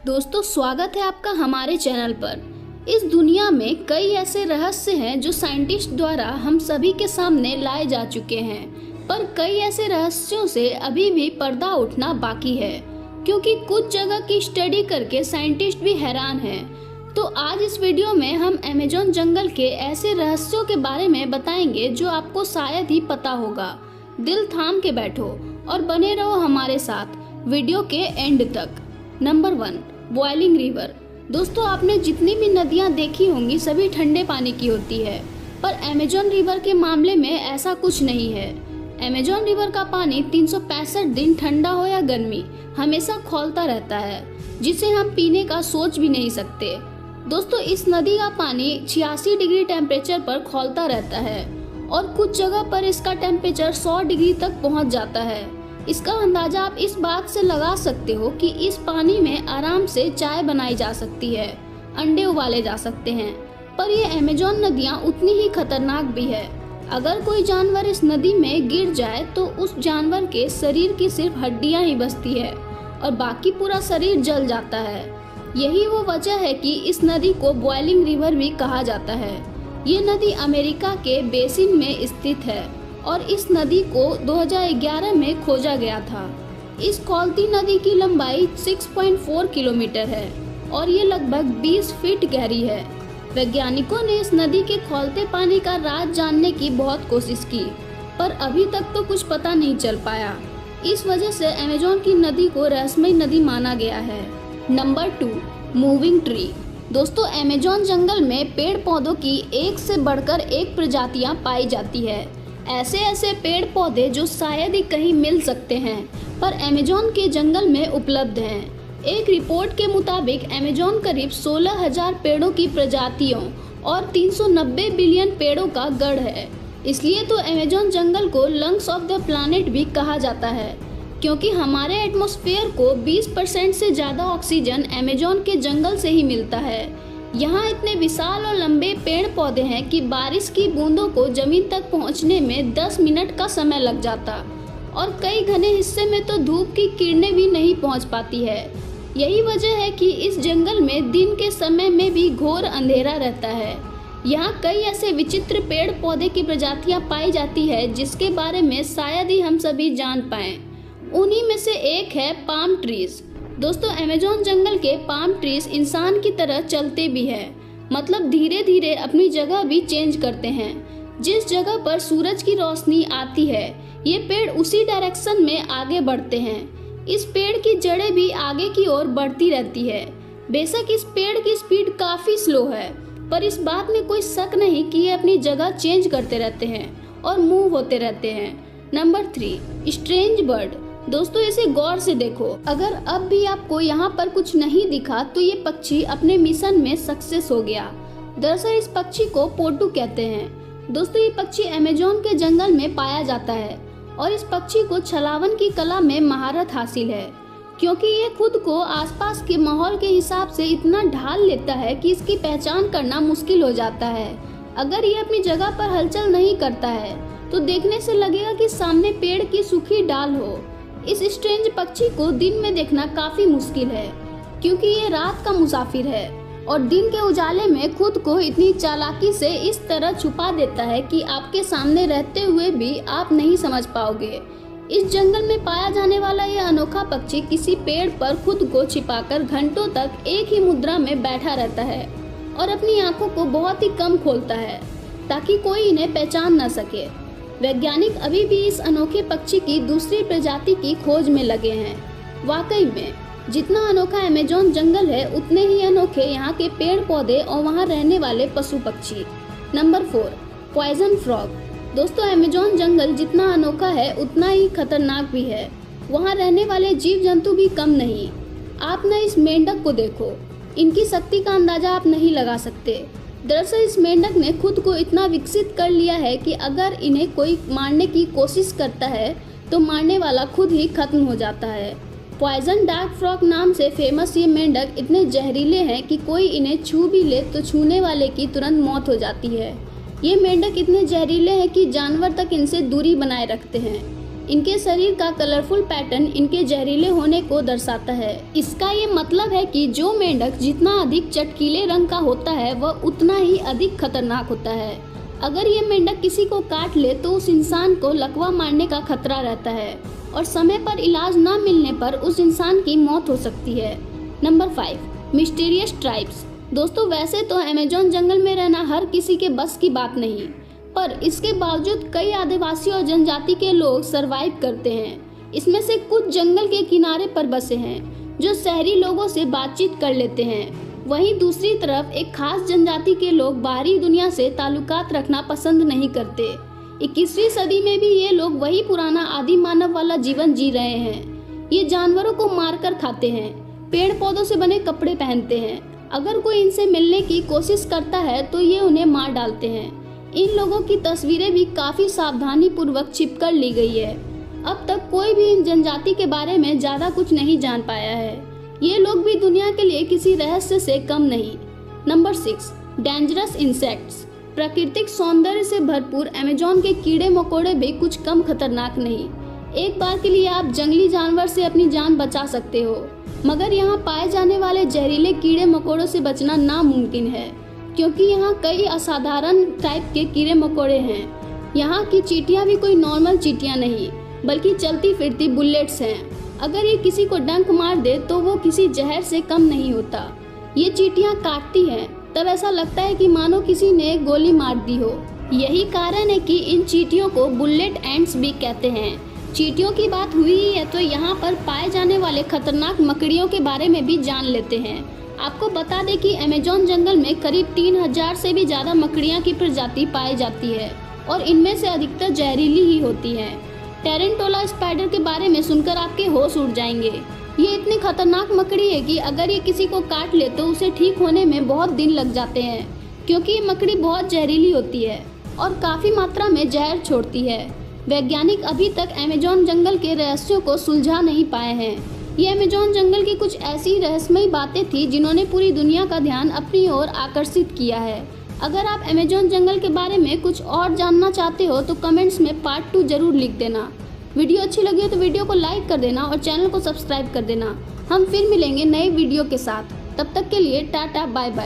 दोस्तों, स्वागत है आपका हमारे चैनल पर। इस दुनिया में कई ऐसे रहस्य हैं जो साइंटिस्ट द्वारा हम सभी के सामने लाए जा चुके हैं, पर कई ऐसे रहस्यों से अभी भी पर्दा उठना बाकी है, क्योंकि कुछ जगह की स्टडी करके साइंटिस्ट भी हैरान हैं। तो आज इस वीडियो में हम अमेज़न जंगल के ऐसे रहस्यों के बारे में बताएंगे जो आपको शायद ही पता होगा। दिल थाम के बैठो और बने रहो हमारे साथ वीडियो के एंड तक। Number 1, boiling river. दोस्तों, आपने जितनी भी नदियां देखी होंगी सभी ठंडे पानी की होती है, पर अमेज़न रिवर के मामले में ऐसा कुछ नहीं है। अमेज़न रिवर का पानी 365 दिन ठंडा हो या गर्मी हमेशा खौलता रहता है, जिसे हम पीने का सोच भी नहीं सकते। दोस्तों, इस नदी का पानी 86 डिग्री टेम्परेचर पर खौलता रहता है और कुछ जगह पर इसका टेम्परेचर 100 डिग्री तक पहुंच जाता है। इसका अंदाजा आप इस बात से लगा सकते हो कि इस पानी में आराम से चाय बनाई जा सकती है, अंडे उबाले जा सकते हैं। पर ये अमेज़न नदियाँ उतनी ही खतरनाक भी है। अगर कोई जानवर इस नदी में गिर जाए तो उस जानवर के शरीर की सिर्फ हड्डियाँ ही बचती है और बाकी पूरा शरीर जल जाता है। यही वो वजह है कि इस नदी को बॉइलिंग रिवर भी कहा जाता है। ये नदी अमेरिका के बेसिन में स्थित है और इस नदी को 2011 में खोजा गया था। इस खौलती नदी की लंबाई 6.4 किलोमीटर है और ये लगभग 20 फीट गहरी है। वैज्ञानिकों ने इस नदी के खौलते पानी का राज जानने की बहुत कोशिश की, पर अभी तक तो कुछ पता नहीं चल पाया। इस वजह से अमेज़न की नदी को रहस्यमय नदी माना गया है। Number 2, moving tree. दोस्तों, अमेज़न जंगल में पेड़ पौधों की एक से बढ़कर एक प्रजातियां पाई जाती है। ऐसे पेड़ पौधे जो शायद ही कहीं मिल सकते हैं, पर अमेज़न के जंगल में उपलब्ध हैं। एक रिपोर्ट के मुताबिक अमेज़न करीब 16,000 पेड़ों की प्रजातियों और 390 बिलियन पेड़ों का गढ़ है। इसलिए तो अमेज़न जंगल को लंग्स ऑफ द प्लैनेट भी कहा जाता है, क्योंकि हमारे एटमॉस्फेयर को 20% से ज़्यादा ऑक्सीजन अमेज़न के जंगल से ही मिलता है। यहाँ इतने विशाल और लंबे पेड़ पौधे हैं कि बारिश की बूंदों को जमीन तक पहुँचने में 10 मिनट का समय लग जाता और कई घने हिस्से में तो धूप की किरणें भी नहीं पहुँच पाती है। यही वजह है कि इस जंगल में दिन के समय में भी घोर अंधेरा रहता है। यहाँ कई ऐसे विचित्र पेड़ पौधे की प्रजातियाँ पाई जाती है जिसके बारे में शायद ही हम सभी जान पाएँ। उन्हीं में से एक है पाम ट्रीज। दोस्तों, अमेज़न जंगल के पाम ट्रीज इंसान की तरह चलते भी हैं, मतलब धीरे धीरे अपनी जगह भी चेंज करते हैं। जिस जगह पर सूरज की रोशनी आती है ये पेड़ उसी डायरेक्शन में आगे बढ़ते हैं। इस पेड़ की जड़ें भी आगे की ओर बढ़ती रहती है। बेशक इस पेड़ की स्पीड काफ़ी स्लो है, पर इस बात में कोई शक नहीं कि ये अपनी जगह चेंज करते रहते हैं और मूव होते रहते हैं। Number 3, strange bird. दोस्तों, इसे गौर से देखो। अगर अब भी आपको यहाँ पर कुछ नहीं दिखा तो ये पक्षी अपने मिशन में सक्सेस हो गया। दरअसल इस पक्षी को पोटू कहते हैं। दोस्तों, ये पक्षी अमेज़न के जंगल में पाया जाता है और इस पक्षी को छलावन की कला में महारत हासिल है, क्योंकि ये खुद को आसपास के माहौल के हिसाब से इतना ढाल लेता है कि इसकी पहचान करना मुश्किल हो जाता है। अगर ये अपनी जगह पर हलचल नहीं करता है तो देखने से लगेगा कि सामने पेड़ की सूखी डाल हो। इस स्ट्रेंज पक्षी को दिन में देखना काफी मुश्किल है, क्योंकि ये रात का मुसाफिर है और दिन के उजाले में खुद को इतनी चालाकी से इस तरह छुपा देता है कि आपके सामने रहते हुए भी आप नहीं समझ पाओगे। इस जंगल में पाया जाने वाला यह अनोखा पक्षी किसी पेड़ पर खुद को छिपाकर घंटों तक एक ही मुद्रा में बैठा रहता है और अपनी आंखों को बहुत ही कम खोलता है ताकि कोई इन्हें पहचान न सके। वैज्ञानिक अभी भी इस अनोखे पक्षी की दूसरी प्रजाति की खोज में लगे हैं। वाकई में जितना अनोखा अमेज़न जंगल है उतने ही अनोखे यहाँ के पेड़ पौधे और वहाँ रहने वाले पशु पक्षी। Number 4, poison frog. दोस्तों, अमेज़न जंगल जितना अनोखा है उतना ही खतरनाक भी है। वहाँ रहने वाले जीव जंतु भी कम नहीं। आप न इस मेंढक को देखो, इनकी शक्ति का अंदाजा आप नहीं लगा सकते। दरअसल इस मेंढक ने खुद को इतना विकसित कर लिया है कि अगर इन्हें कोई मारने की कोशिश करता है तो मारने वाला खुद ही खत्म हो जाता है। पॉइजन डार्क फ्रॉग नाम से फेमस ये मेंढक इतने जहरीले हैं कि कोई इन्हें छू भी ले तो छूने वाले की तुरंत मौत हो जाती है। ये मेंढक इतने जहरीले हैं कि जानवर तक इनसे दूरी बनाए रखते हैं। इनके शरीर का कलरफुल पैटर्न इनके जहरीले होने को दर्शाता है। इसका ये मतलब है कि जो मेंढक जितना अधिक चटकीले रंग का होता है वह उतना ही अधिक खतरनाक होता है। अगर ये मेंढक किसी को काट ले तो उस इंसान को लकवा मारने का खतरा रहता है और समय पर इलाज न मिलने पर उस इंसान की मौत हो सकती है। Number 5, mysterious tribes. दोस्तों, वैसे तो अमेज़न जंगल में रहना हर किसी के बस की बात नहीं, पर इसके बावजूद कई आदिवासी और जनजाति के लोग सरवाइव करते हैं। इसमें से कुछ जंगल के किनारे पर बसे हैं जो शहरी लोगों से बातचीत कर लेते हैं। वहीं दूसरी तरफ एक खास जनजाति के लोग बाहरी दुनिया से ताल्लुकात रखना पसंद नहीं करते। 21वीं सदी में भी ये लोग वही पुराना आदि मानव वाला जीवन जी रहे हैं। ये जानवरों को मारकर खाते हैं, पेड़ पौधों से बने कपड़े पहनते हैं। अगर कोई इनसे मिलने की कोशिश करता है तो ये उन्हें मार डालते हैं। इन लोगों की तस्वीरें भी काफी सावधानी पूर्वक छिपकर ली गई है। अब तक कोई भी इन जनजाति के बारे में ज्यादा कुछ नहीं जान पाया है। ये लोग भी दुनिया के लिए किसी रहस्य से कम नहीं। Number 6, dangerous insects. प्राकृतिक सौंदर्य से भरपूर अमेज़न के कीड़े मकोड़े भी कुछ कम खतरनाक नहीं। एक बार के लिए आप जंगली जानवर से अपनी जान बचा सकते हो, मगर यहाँ पाए जाने वाले जहरीले कीड़े मकोड़ों से बचना नामुमकिन है, क्योंकि यहाँ कई असाधारण टाइप के कीड़े मकोड़े हैं। यहाँ की चींटियाँ भी कोई नॉर्मल चींटियाँ नहीं, बल्कि चलती फिरती बुलेट्स हैं। अगर ये किसी को डंक मार दे तो वो किसी जहर से कम नहीं होता। ये चींटियाँ काटती हैं तब ऐसा लगता है कि मानो किसी ने गोली मार दी हो। यही कारण है कि इन चींटियों को बुलेट एंड्स भी कहते हैं। चींटियों की बात हुई ही है तो यहाँ पर पाए जाने वाले खतरनाक मकड़ियों के बारे में भी जान लेते हैं। आपको बता दें कि अमेज़न जंगल में करीब 3000 से भी ज़्यादा मकड़ियाँ की प्रजाति पाई जाती है और इनमें से अधिकतर जहरीली ही होती हैं। टेरेंटोला स्पाइडर के बारे में सुनकर आपके होश उड़ जाएंगे। ये इतनी खतरनाक मकड़ी है कि अगर ये किसी को काट ले तो उसे ठीक होने में बहुत दिन लग जाते हैं, क्योंकि ये मकड़ी बहुत जहरीली होती है और काफ़ी मात्रा में जहर छोड़ती है। वैज्ञानिक अभी तक अमेज़न जंगल के रहस्यों को सुलझा नहीं पाए हैं। ये अमेज़न जंगल की कुछ ऐसी रहस्यमयी बातें थी जिन्होंने पूरी दुनिया का ध्यान अपनी ओर आकर्षित किया है। अगर आप अमेज़न जंगल के बारे में कुछ और जानना चाहते हो तो कमेंट्स में पार्ट 2 जरूर लिख देना। वीडियो अच्छी लगी हो तो वीडियो को लाइक कर देना और चैनल को सब्सक्राइब कर देना। हम फिर मिलेंगे नए वीडियो के साथ। तब तक के लिए टाटा बाय बाय।